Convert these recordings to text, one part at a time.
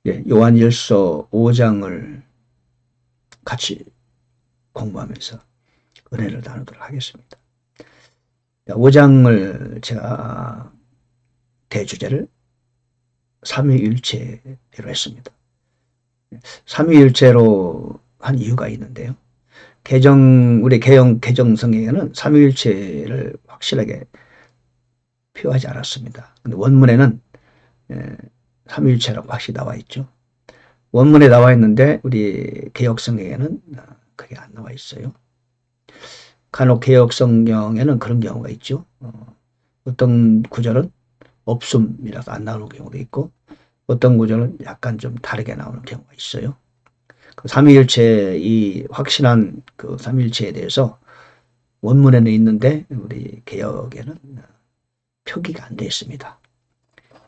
예, 요한일서 5장을 같이 공부하면서 은혜를 나누도록 하겠습니다. 5장을 제가 대주제를 삼위일체로 했습니다. 삼위일체로 한 이유가 있는데요. 우리 개정 성경에는 삼위일체를 확실하게 표하지 않았습니다. 근데 원문에는 삼위일체라고 확실히 나와 있죠. 원문에 나와 있는데 우리 개역 성경에는 그게 안 나와 있어요. 간혹 개역 성경에는 그런 경우가 있죠. 어떤 구절은 없음이라서 안 나오는 경우도 있고, 어떤 구절은 약간 좀 다르게 나오는 경우가 있어요. 그 삼위일체, 이 확실한 그 삼위일체에 대해서 원문에는 있는데 우리 개역에는 표기가 안 되어 있습니다.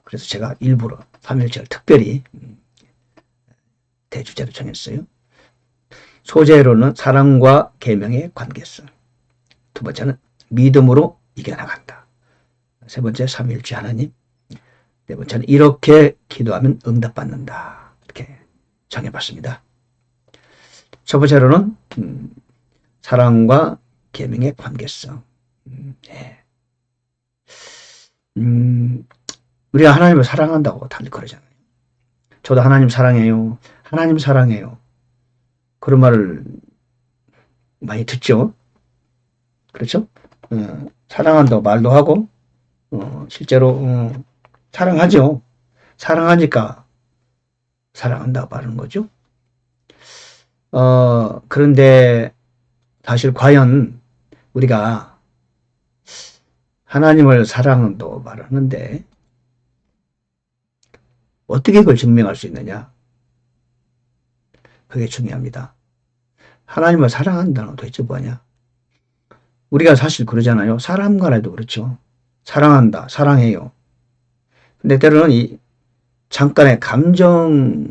그래서 제가 일부러 삼위일체를 특별히 대주제로 정했어요. 소재로는 사랑과 계명의 관계성, 두 번째는 믿음으로 이겨나간다, 세 번째 삼위일체 하나님, 네 번째는 이렇게 기도하면 응답받는다, 이렇게 정해봤습니다. 첫 번째로는 사랑과 계명의 관계성. 네. 우리가 하나님을 사랑한다고 다들 그러잖아요. 저도 하나님 사랑해요. 하나님 사랑해요. 그런 말을 많이 듣죠. 그렇죠? 사랑한다고 말도 하고 실제로 사랑하죠. 사랑하니까 사랑한다고 말하는 거죠. 그런데 사실 과연 우리가 하나님을 사랑한다고 말하는데 어떻게 그걸 증명할 수 있느냐? 그게 중요합니다. 하나님을 사랑한다는 건 도대체 뭐냐? 우리가 사실 그러잖아요. 사람 간에도 그렇죠. 사랑한다, 사랑해요. 근데 때로는 이 잠깐의 감정에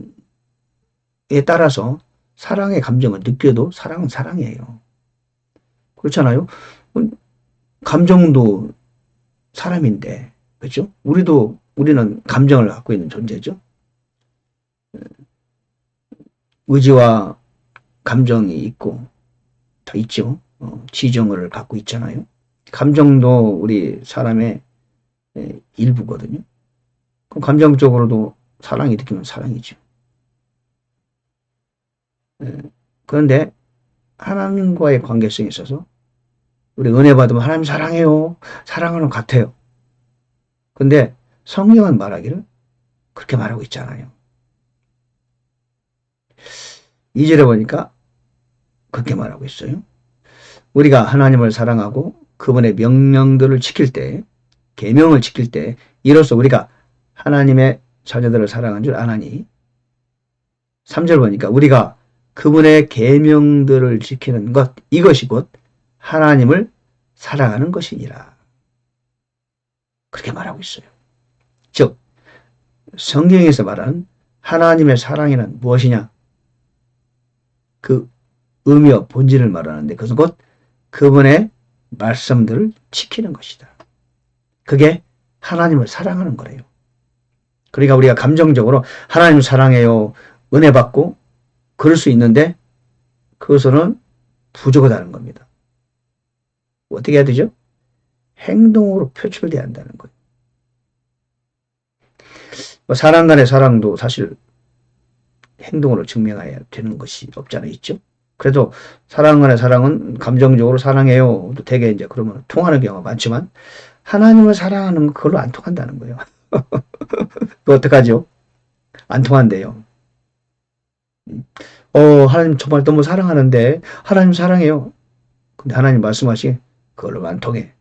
따라서 사랑의 감정을 느껴도 사랑은 사랑이에요. 그렇잖아요. 감정도 사람인데, 그렇죠? 우리는 감정을 갖고 있는 존재죠. 의지와 감정이 있고 다 있죠. 지정을 갖고 있잖아요. 감정도 우리 사람의 일부거든요. 그럼 감정적으로도 사랑이 느끼면 사랑이죠. 그런데 하나님과의 관계성에 있어서 우리 은혜 받으면 하나님 사랑해요. 사랑하는 것 같아요. 근데 성경은 말하기를 그렇게 말하고 있잖아요. 2절에 보니까 그렇게 말하고 있어요. 우리가 하나님을 사랑하고 그분의 명령들을 지킬 때, 계명을 지킬 때 이로써 우리가 하나님의 자녀들을 사랑한 줄 아나니, 3절 보니까 우리가 그분의 계명들을 지키는 것, 이것이 곧 하나님을 사랑하는 것이니라, 그렇게 말하고 있어요. 즉 성경에서 말하는 하나님의 사랑이란 무엇이냐? 그 의미와 본질을 말하는데 그것은 곧 그분의 말씀들을 지키는 것이다. 그게 하나님을 사랑하는 거래요. 그러니까 우리가 감정적으로 하나님 사랑해요, 은혜 받고 그럴 수 있는데 그것은 부족하다는 겁니다. 어떻게 해야 되죠? 행동으로 표출돼야 한다는 거예요. 사람 간의 사랑도 사실 행동으로 증명해야 되는 것이 없잖아 있죠. 그래도 사람 간의 사랑은 감정적으로 사랑해요, 되게 이제 그러면 통하는 경우가 많지만 하나님을 사랑하는 건 그걸로 안 통한다는 거예요. 그 어떡하죠? 안 통한대요. 하나님 정말 너무 사랑하는데 하나님 사랑해요. 근데 하나님 말씀하시 그걸로 안 통해.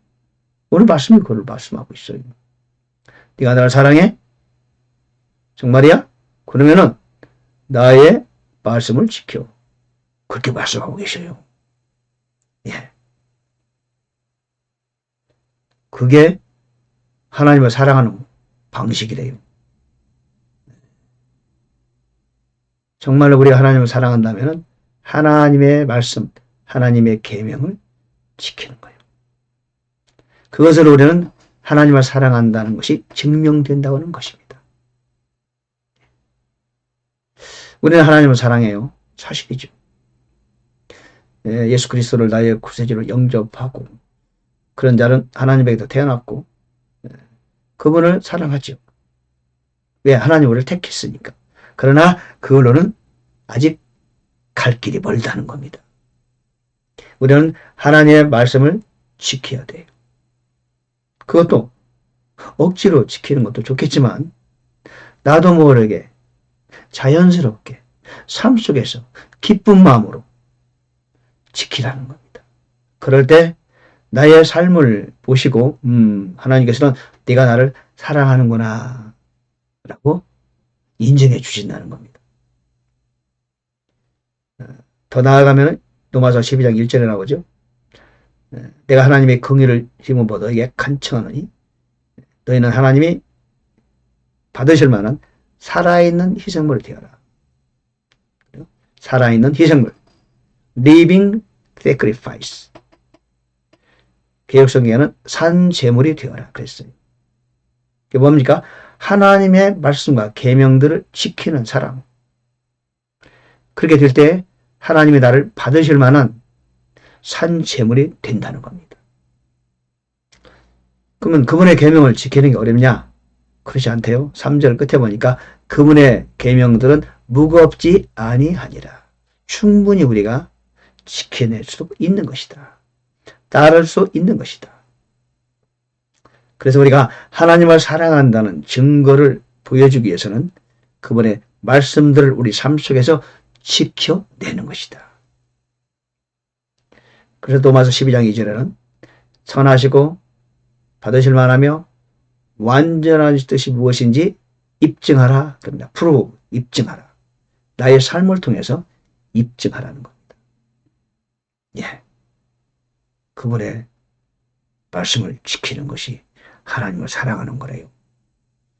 오늘 말씀이 그걸 말씀하고 있어요. 네가 나를 사랑해? 정말이야? 그러면은 나의 말씀을 지켜. 그렇게 말씀하고 계셔요. 예. 그게 하나님을 사랑하는 방식이래요. 정말로 우리가 하나님을 사랑한다면 하나님의 말씀, 하나님의 계명을 지키는 거예요. 그것으로 우리는 하나님을 사랑한다는 것이 증명된다고 하는 것입니다. 우리는 하나님을 사랑해요. 사실이죠. 예수 그리스도를 나의 구세주로 영접하고 그런 자는 하나님에게도 태어났고 그분을 사랑하죠. 왜? 하나님 우리를 택했으니까. 그러나 그걸로는 아직 갈 길이 멀다는 겁니다. 우리는 하나님의 말씀을 지켜야 돼요. 그것도 억지로 지키는 것도 좋겠지만 나도 모르게 자연스럽게 삶 속에서 기쁜 마음으로 지키라는 겁니다. 그럴 때 나의 삶을 보시고 하나님께서는 네가 나를 사랑하는구나 라고 인정해 주신다는 겁니다. 더 나아가면 로마서 12장 1절에 나오죠. 내가 하나님의 긍휼을 힘입어 너에게 간청하노니 너희는 하나님이 받으실 만한 살아있는 희생물을 되어라. 살아있는 희생물, living sacrifice. 개역성경에는 산 제물이 되어라 그랬어요. 그게 뭡니까? 하나님의 말씀과 계명들을 지키는 사람. 그렇게 될 때 하나님이 나를 받으실 만한 산 제물이 된다는 겁니다. 그러면 그분의 계명을 지키는 게 어렵냐? 그렇지 않대요. 3절 끝에 보니까 그분의 계명들은 무겁지 아니하니라. 충분히 우리가 지켜낼 수 있는 것이다. 따를 수 있는 것이다. 그래서 우리가 하나님을 사랑한다는 증거를 보여주기 위해서는 그분의 말씀들을 우리 삶 속에서 지켜내는 것이다. 그래서 로마서 12장 2절에는 선하시고 받으실 만하며 완전한 뜻이 무엇인지 입증하라. 그럽니다. 프로브, 입증하라. 나의 삶을 통해서 입증하라는 겁니다. 예. 그분의 말씀을 지키는 것이 하나님을 사랑하는 거래요.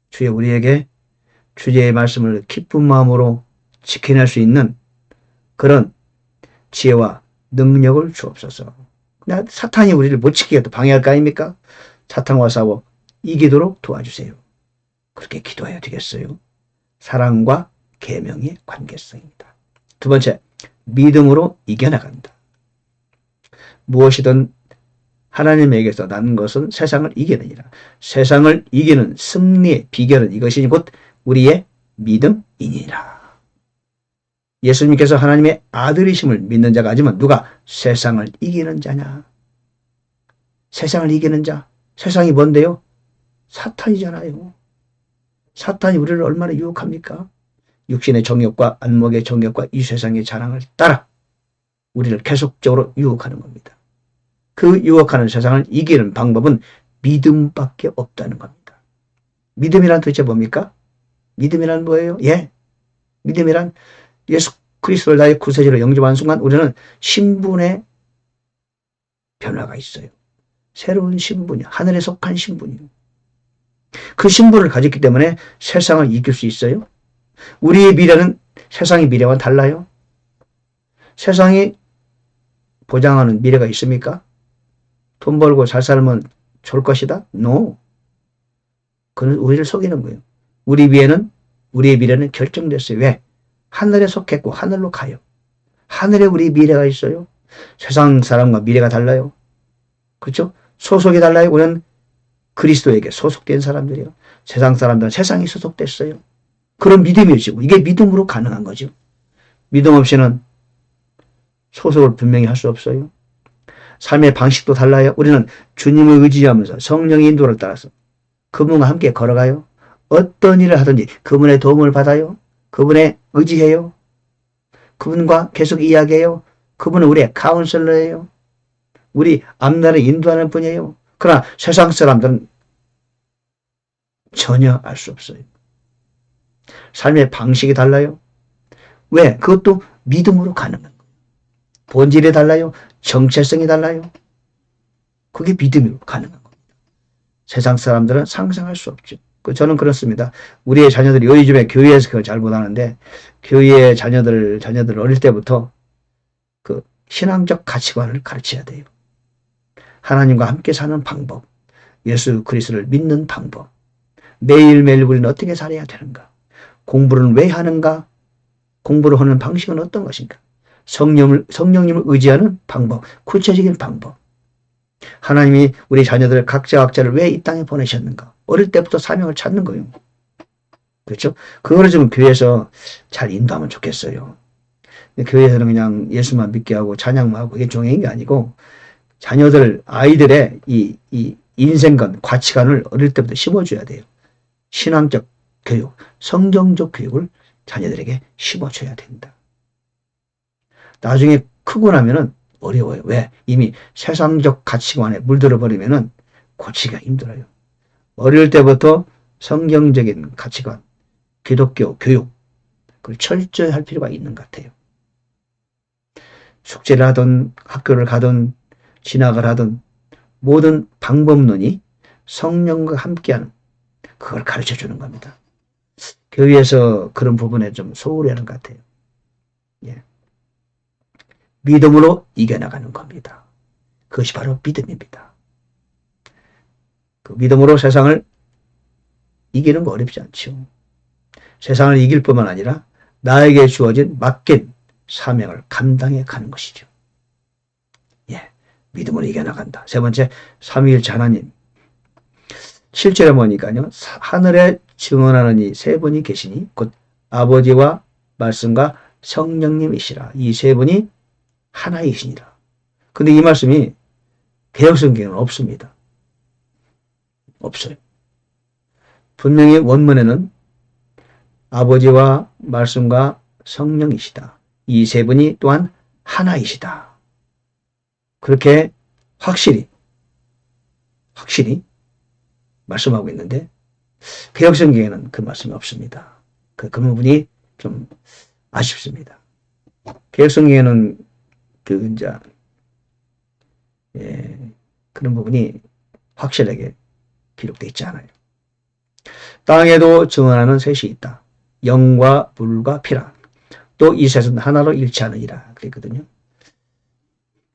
주여 우리에게 주제의 말씀을 기쁜 마음으로 지켜낼 수 있는 그런 지혜와 능력을 주옵소서. 사탄이 우리를 못 지키게 또 방해할 거 아닙니까? 사탄과 싸워 이기도록 도와주세요. 그렇게 기도해야 되겠어요. 사랑과 계명의 관계성입니다. 두 번째, 믿음으로 이겨나간다. 무엇이든 하나님에게서 난 것은 세상을 이기느니라. 세상을 이기는 승리의 비결은 이것이 곧 우리의 믿음이니라. 예수님께서 하나님의 아들이심을 믿는 자가 아니면 누가 세상을 이기는 자냐? 세상을 이기는 자. 세상이 뭔데요? 사탄이잖아요. 사탄이 우리를 얼마나 유혹합니까? 육신의 정욕과 안목의 정욕과 이 세상의 자랑을 따라 우리를 계속적으로 유혹하는 겁니다. 그 유혹하는 세상을 이기는 방법은 믿음밖에 없다는 겁니다. 믿음이란 도대체 뭡니까? 믿음이란 뭐예요? 예, 믿음이란 예수 그리스도를 나의 구세주로 영접한 순간 우리는 신분의 변화가 있어요. 새로운 신분이요. 하늘에 속한 신분이요. 그 신분을 가졌기 때문에 세상을 이길 수 있어요. 우리의 미래는 세상의 미래와 달라요. 세상이 보장하는 미래가 있습니까? 돈 벌고 잘 살면 좋을 것이다? No. 그건 우리를 속이는 거예요. 우리의 미래는 결정됐어요. 왜? 하늘에 속했고 하늘로 가요. 하늘에 우리 미래가 있어요. 세상 사람과 미래가 달라요. 그렇죠? 소속이 달라요. 우리는 그리스도에게 소속된 사람들이요. 세상 사람들은 세상에 소속됐어요. 그런 믿음이죠. 이게 믿음으로 가능한 거죠. 믿음 없이는 소속을 분명히 할 수 없어요. 삶의 방식도 달라요. 우리는 주님을 의지하면서 성령의 인도를 따라서 그분과 함께 걸어가요. 어떤 일을 하든지 그분의 도움을 받아요. 그분의 의지해요. 그분과 계속 이야기해요. 그분은 우리의 카운슬러예요. 우리 앞날을 인도하는 분이에요. 그러나 세상 사람들은 전혀 알 수 없어요. 삶의 방식이 달라요. 왜? 그것도 믿음으로 가능한 거예요. 본질이 달라요. 정체성이 달라요. 그게 믿음으로 가능한 겁니다. 세상 사람들은 상상할 수 없죠. 저는 그렇습니다. 우리의 자녀들이 요즘에 교회에서 그걸 잘 못하는데 교회의 자녀들 어릴 때부터 그 신앙적 가치관을 가르쳐야 돼요. 하나님과 함께 사는 방법, 예수 그리스도를 믿는 방법, 매일매일 우리는 어떻게 살아야 되는가, 공부를 왜 하는가, 공부를 하는 방식은 어떤 것인가? 성령님을 의지하는 방법, 구체적인 방법. 하나님이 우리 자녀들 각자를 왜 이 땅에 보내셨는가? 어릴 때부터 사명을 찾는 거예요. 그렇죠? 그거를 좀 교회에서 잘 인도하면 좋겠어요. 교회에서는 그냥 예수만 믿게 하고 찬양만 하고 이게 종행이 아니고 자녀들, 아이들의 이 인생관, 가치관을 어릴 때부터 심어줘야 돼요. 신앙적 교육, 성경적 교육을 자녀들에게 심어줘야 된다. 나중에 크고 나면은 어려워요. 왜? 이미 세상적 가치관에 물들어 버리면은 고치기가 힘들어요. 어릴 때부터 성경적인 가치관, 기독교 교육, 그걸 철저히 할 필요가 있는 것 같아요. 숙제를 하든 학교를 가든 진학을 하든 모든 방법론이 성령과 함께하는 그걸 가르쳐 주는 겁니다. 교회에서 그런 부분에 좀 소홀히 하는 것 같아요. 예. 믿음으로 이겨나가는 겁니다. 그것이 바로 믿음입니다. 그 믿음으로 세상을 이기는 거 어렵지 않죠. 세상을 이길 뿐만 아니라 나에게 주어진 맡긴 사명을 감당해 가는 것이죠. 예, 믿음으로 이겨나간다. 세 번째, 삼위일체 하나님. 7절에 보니까요. 하늘에 증언하는 이 세 분이 계시니 곧 아버지와 말씀과 성령님이시라. 이 세 분이 하나이시니라. 근데 이 말씀이 개역성경에는 없습니다. 없어요. 분명히 원문에는 아버지와 말씀과 성령이시다. 이 세 분이 또한 하나이시다. 그렇게 확실히 말씀하고 있는데 개역성경에는 그 말씀이 없습니다. 그 부분이 좀 아쉽습니다. 개역성경에는 그런 부분이 확실하게 기록되어 있지 않아요. 땅에도 증언하는 셋이 있다. 영과 물과 피라. 또 이 셋은 하나로 일치하느니라. 그랬거든요.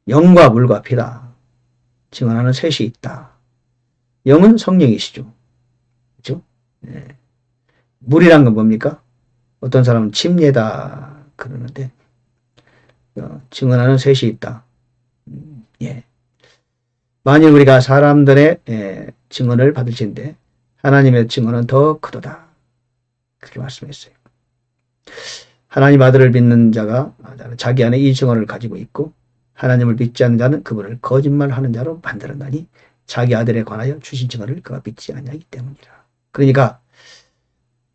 영과 물과 피라. 증언하는 셋이 있다. 영은 성령이시죠. 그렇죠? 네. 물이란 건 뭡니까? 어떤 사람은 침례다 그러는데 증언하는 셋이 있다. 예. 만일 우리가 사람들의 증언을 받을진데 하나님의 증언은 더 크도다. 그렇게 말씀했어요. 하나님 아들을 믿는 자가 자기 안에 이 증언을 가지고 있고 하나님을 믿지 않는 자는 그분을 거짓말하는 자로 만들었나니 자기 아들에 관하여 주신 증언을 그가 믿지 않냐기 때문이라. 그러니까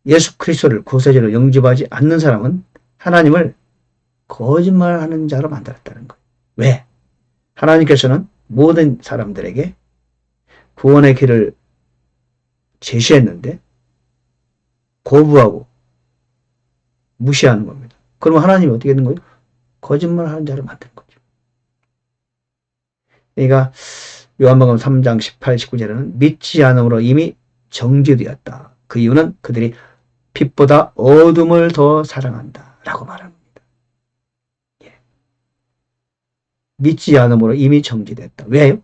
예수 그리스도를 구세주로 영접하지 않는 사람은 하나님을 거짓말하는 자로 만들었다는 거예요. 왜? 하나님께서는 모든 사람들에게 구원의 길을 제시했는데 거부하고 무시하는 겁니다. 그러면 하나님이 어떻게 되는 거예요? 거짓말하는 자로 만드는 거죠. 그러니까 요한복음 3장 18, 19절에는 믿지 않음으로 이미 정죄되었다. 그 이유는 그들이 빛보다 어둠을 더 사랑한다 라고 말합니다. 예. 믿지 않음으로 이미 정죄됐다. 왜요?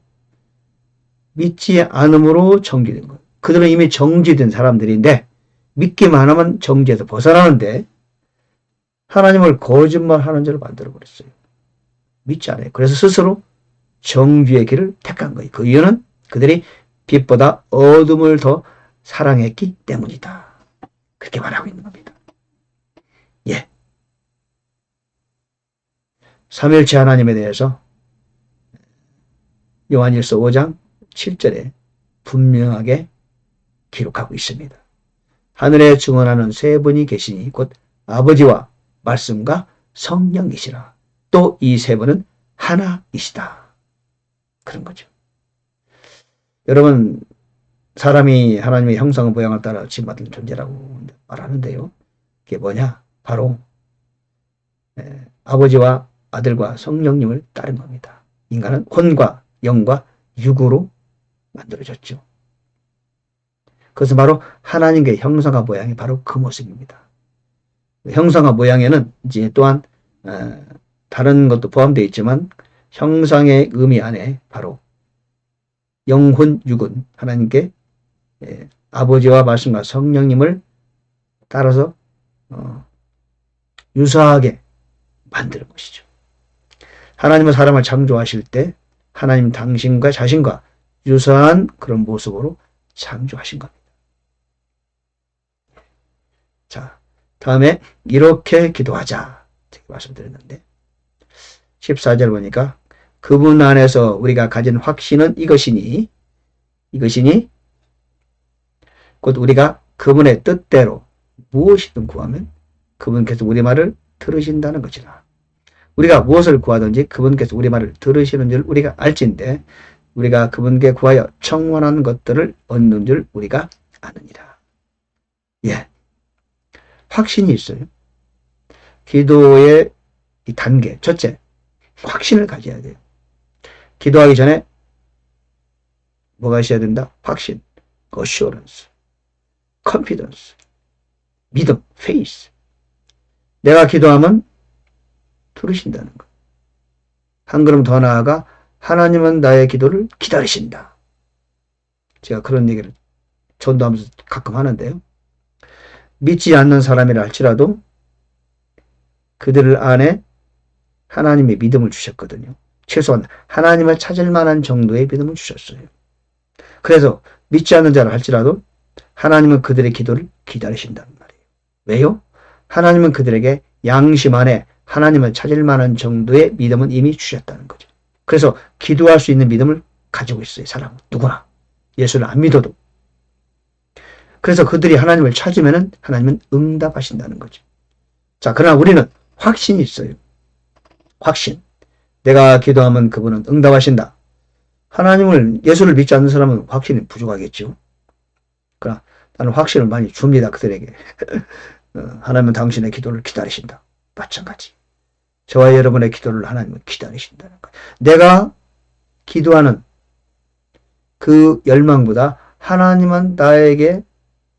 믿지 않음으로 정죄된 거예요. 그들은 이미 정죄된 사람들인데 믿기만 하면 정죄에서 벗어나는데 하나님을 거짓말하는 자로 만들어버렸어요. 믿지 않아요. 그래서 스스로 정죄의 길을 택한 거예요. 그 이유는 그들이 빛보다 어둠을 더 사랑했기 때문이다. 그렇게 말하고 있는 겁니다. 예. 삼위일체 하나님에 대해서 요한일서 5장 7절에 분명하게 기록하고 있습니다. 하늘에 증언하는 세 분이 계시니 곧 아버지와 말씀과 성령이시라. 또 이 세 분은 하나이시다. 그런 거죠. 여러분, 사람이 하나님의 형상과 모양을 따라 지음받은 존재라고 말하는데요. 그게 뭐냐? 바로 아버지와 아들과 성령님을 따른 겁니다. 인간은 혼과 영과 육으로 만들어졌죠. 그것은 바로 하나님의 형상과 모양이 바로 그 모습입니다. 형상과 모양에는 이제 또한 다른 것도 포함되어 있지만 형상의 의미 안에 바로 영혼, 육은 하나님께 아버지와 말씀과 성령님을 따라서 유사하게 만드는 것이죠. 하나님은 사람을 창조하실 때 하나님 당신과 자신과 유사한 그런 모습으로 창조하신 겁니다. 자, 다음에 이렇게 기도하자 말씀드렸는데 14절 보니까 그분 안에서 우리가 가진 확신은 이것이니 곧 우리가 그분의 뜻대로 무엇이든 구하면 그분께서 우리 말을 들으신다는 것이라. 우리가 무엇을 구하든지 그분께서 우리 말을 들으시는 줄 우리가 알진대 우리가 그분께 구하여 청원하는 것들을 얻는 줄 우리가 아느니라. 예, 확신이 있어요. 기도의 이 단계, 첫째, 확신을 가져야 돼요. 기도하기 전에 뭐가 있어야 된다? 확신, assurance, confidence, 믿음, faith. 내가 기도하면 들으신다는 것. 한 걸음 더 나아가 하나님은 나의 기도를 기다리신다. 제가 그런 얘기를 전도하면서 가끔 하는데요. 믿지 않는 사람이라 할지라도 그들 안에 하나님의 믿음을 주셨거든요. 최소한 하나님을 찾을 만한 정도의 믿음을 주셨어요. 그래서 믿지 않는 자라 할지라도 하나님은 그들의 기도를 기다리신다는 말이에요. 왜요? 하나님은 그들에게 양심 안에 하나님을 찾을 만한 정도의 믿음은 이미 주셨다는 거죠. 그래서 기도할 수 있는 믿음을 가지고 있어요. 사람은 누구나. 예수를 안 믿어도. 그래서 그들이 하나님을 찾으면 하나님은 응답하신다는 거죠. 자, 그러나 우리는 확신이 있어요. 확신. 내가 기도하면 그분은 응답하신다. 하나님을, 예수를 믿지 않는 사람은 확신이 부족하겠죠. 그러나 나는 확신을 많이 줍니다. 그들에게. 하나님은 당신의 기도를 기다리신다. 마찬가지. 저와 여러분의 기도를 하나님은 기다리신다는 거예요. 내가 기도하는 그 열망보다 하나님은 나에게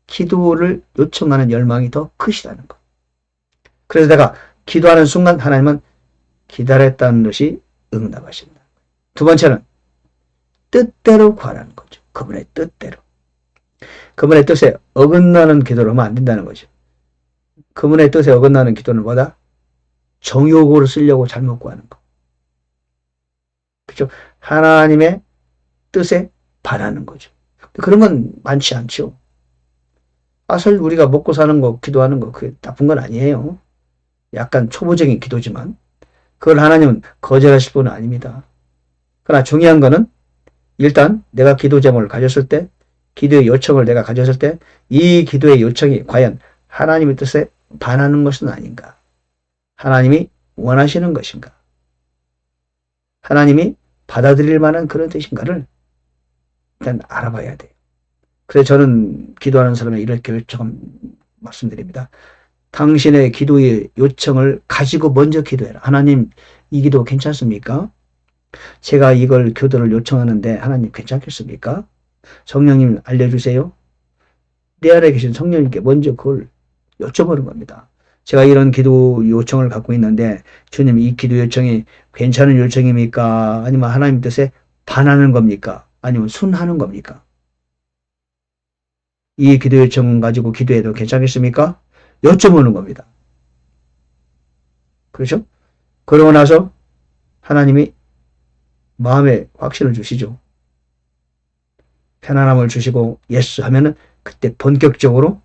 기도를 요청하는 열망이 더 크시다는 것. 그래서 내가 기도하는 순간 하나님은 기다렸다는 것이 응답하신다. 두 번째는 뜻대로 구하라는 거죠. 그분의 뜻대로. 그분의 뜻에 어긋나는 기도를 하면 안 된다는 거죠. 그분의 뜻에 어긋나는 기도는 뭐다? 정욕으로 쓰려고 잘못 구하는 거. 그렇죠? 하나님의 뜻에 반하는 거죠. 그런 건 많지 않죠. 사실 우리가 먹고 사는 거, 기도하는 거, 그게 나쁜 건 아니에요. 약간 초보적인 기도지만 그걸 하나님은 거절하실 분은 아닙니다. 그러나 중요한 거는 일단 내가 기도 제목을 가졌을 때, 기도의 요청을 내가 가졌을 때 이 기도의 요청이 과연 하나님의 뜻에 반하는 것은 아닌가? 하나님이 원하시는 것인가? 하나님이 받아들일 만한 그런 뜻인가를 일단 알아봐야 돼요. 그래서 저는 기도하는 사람에 이렇게 요청 말씀드립니다. 당신의 기도의 요청을 가지고 먼저 기도해라. 하나님, 이 기도 괜찮습니까? 제가 이걸 기도를 요청하는데 하나님 괜찮겠습니까? 성령님 알려주세요. 내 안에 계신 성령님께 먼저 그걸 여쭤보는 겁니다. 제가 이런 기도 요청을 갖고 있는데 주님, 이 기도 요청이 괜찮은 요청입니까? 아니면 하나님 뜻에 반하는 겁니까? 아니면 순하는 겁니까? 이 기도 요청 가지고 기도해도 괜찮겠습니까? 여쭤보는 겁니다. 그렇죠? 그러고 나서 하나님이 마음에 확신을 주시죠. 편안함을 주시고 예스 하면은 그때 본격적으로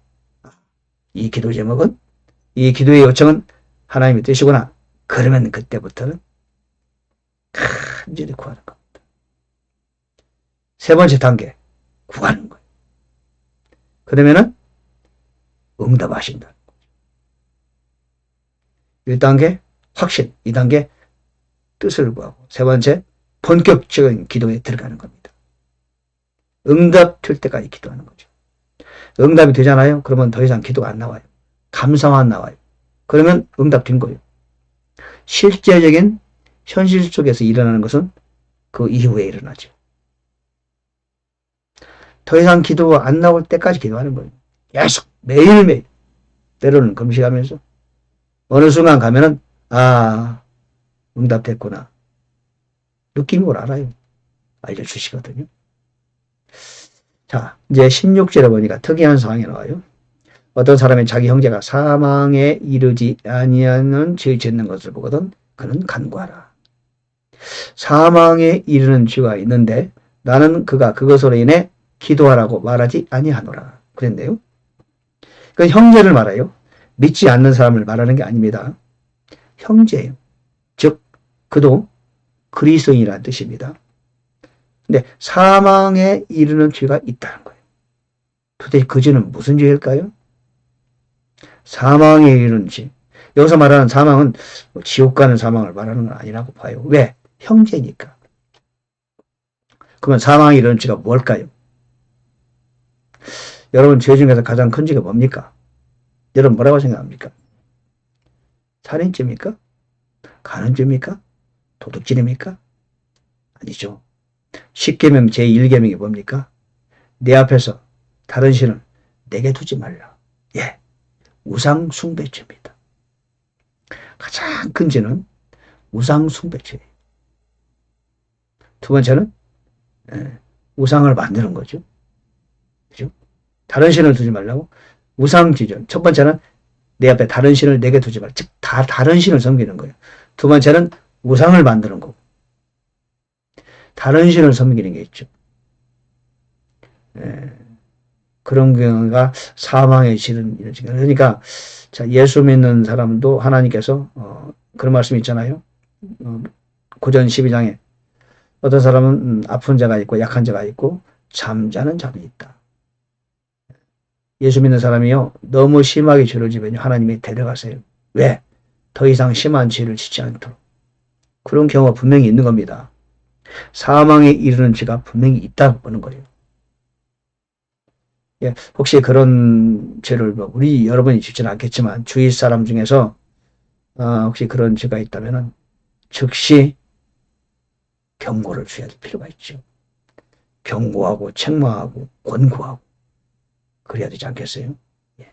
이 기도 제목은, 이 기도의 요청은 하나님의 뜻이구나. 그러면 그때부터는 간절히 구하는 겁니다. 세 번째 단계, 구하는 거예요. 그러면은 응답하신다. 1단계 확신, 2단계 뜻을 구하고, 세 번째 본격적인 기도에 들어가는 겁니다. 응답 될 때까지 기도하는 거죠. 응답이 되잖아요. 그러면 더 이상 기도가 안 나와요. 감사만 나와요. 그러면 응답 된 거예요. 실제적인 현실 속에서 일어나는 것은 그 이후에 일어나죠. 더 이상 기도가 안 나올 때까지 기도하는 거예요. 계속 매일매일, 때로는 금식하면서 어느 순간 가면은 응답됐구나. 느낌으로 알아요. 알려주시거든요. 자, 이제 16절에 보니까 특이한 상황이 나와요. 어떤 사람이 자기 형제가 사망에 이르지 아니하는 죄 짓는 것을 보거든 그는 간구하라. 사망에 이르는 죄가 있는데 나는 그가 그것으로 인해 기도하라고 말하지 아니하노라. 그랬네요. 그 형제를 말해요. 믿지 않는 사람을 말하는 게 아닙니다. 형제예요. 즉 그도 그리스도인이라는 뜻입니다. 근데 사망에 이르는 죄가 있다는 거예요. 도대체 그 죄는 무슨 죄일까요? 사망에 이르는 죄. 여기서 말하는 사망은 지옥 가는 사망을 말하는 건 아니라고 봐요. 왜? 형제니까. 그러면 사망에 이르는 죄가 뭘까요? 여러분 죄 중에서 가장 큰 죄가 뭡니까? 여러분 뭐라고 생각합니까? 살인죄입니까? 간음죄입니까? 도둑질입니까? 아니죠. 10계명 제1계명이 뭡니까? 내 앞에서 다른 신을 내게 두지 말라. 예, 우상 숭배죄입니다. 가장 큰 죄는 우상 숭배죄예요. 두 번째는 우상을 만드는 거죠. 그죠? 다른 신을 두지 말라고 우상지죠. 첫 번째는 내 앞에 다른 신을 내게 두지 말라. 즉 다른 신을 섬기는 거예요. 두 번째는 우상을 만드는 거고 다른 신을 섬기는 게 있죠. 그런 경우가 사망에 지는 이런 시간. 그러니까 자 예수 믿는 사람도 하나님께서 그런 말씀이 있잖아요. 고전 12장에 어떤 사람은 아픈 자가 있고 약한 자가 있고 잠자는 잠이 있다. 예수 믿는 사람이요 너무 심하게 죄를 지면 하나님이 데려가세요. 왜? 더 이상 심한 죄를 짓지 않도록. 그런 경우가 분명히 있는 겁니다. 사망에 이르는 죄가 분명히 있다고 보는 거예요. 예, 혹시 그런 죄를 우리 여러분이 짓지는 않겠지만 주위 사람 중에서 혹시 그런 죄가 있다면 즉시 경고를 줘야 될 필요가 있죠. 경고하고 책망하고 권고하고 그래야 되지 않겠어요? 예.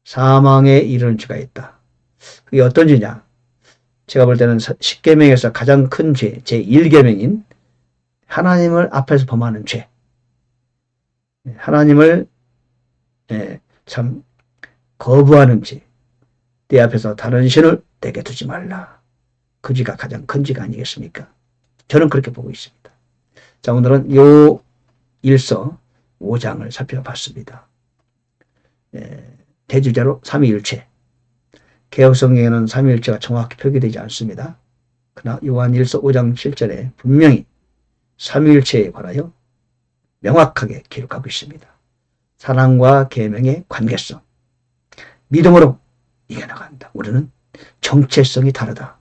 사망에 이르는 죄가 있다. 그게 어떤 죄냐? 제가 볼 때는 10계명에서 가장 큰 죄, 제1계명인 하나님을 앞에서 범하는 죄. 하나님을 참 거부하는 죄. 내 앞에서 다른 신을 내게 두지 말라. 그 죄가 가장 큰 죄가 아니겠습니까? 저는 그렇게 보고 있습니다. 자, 오늘은 요 일서 5장을 살펴봤습니다. 대주제로 삼위일체. 개혁성경에는 삼위일체가 정확히 표기되지 않습니다. 그러나 요한일서 5장 7절에 분명히 삼위일체에 관하여 명확하게 기록하고 있습니다. 사랑과 계명의 관계성, 믿음으로 이겨나간다. 우리는 정체성이 다르다.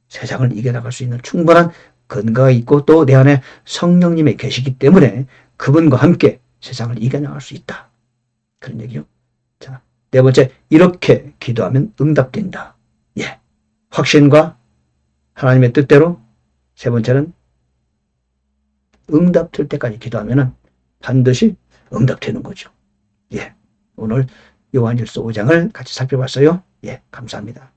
세상을 이겨나갈 수 있는 충분한 근거가 있고 또 내 안에 성령님이 계시기 때문에 그분과 함께 세상을 이겨나갈 수 있다. 그런 얘기요. 자, 네 번째, 이렇게 기도하면 응답된다. 예, 확신과 하나님의 뜻대로. 세 번째는 응답될 때까지 기도하면 반드시 응답되는 거죠. 예, 오늘 요한일서 5장을 같이 살펴봤어요. 예, 감사합니다.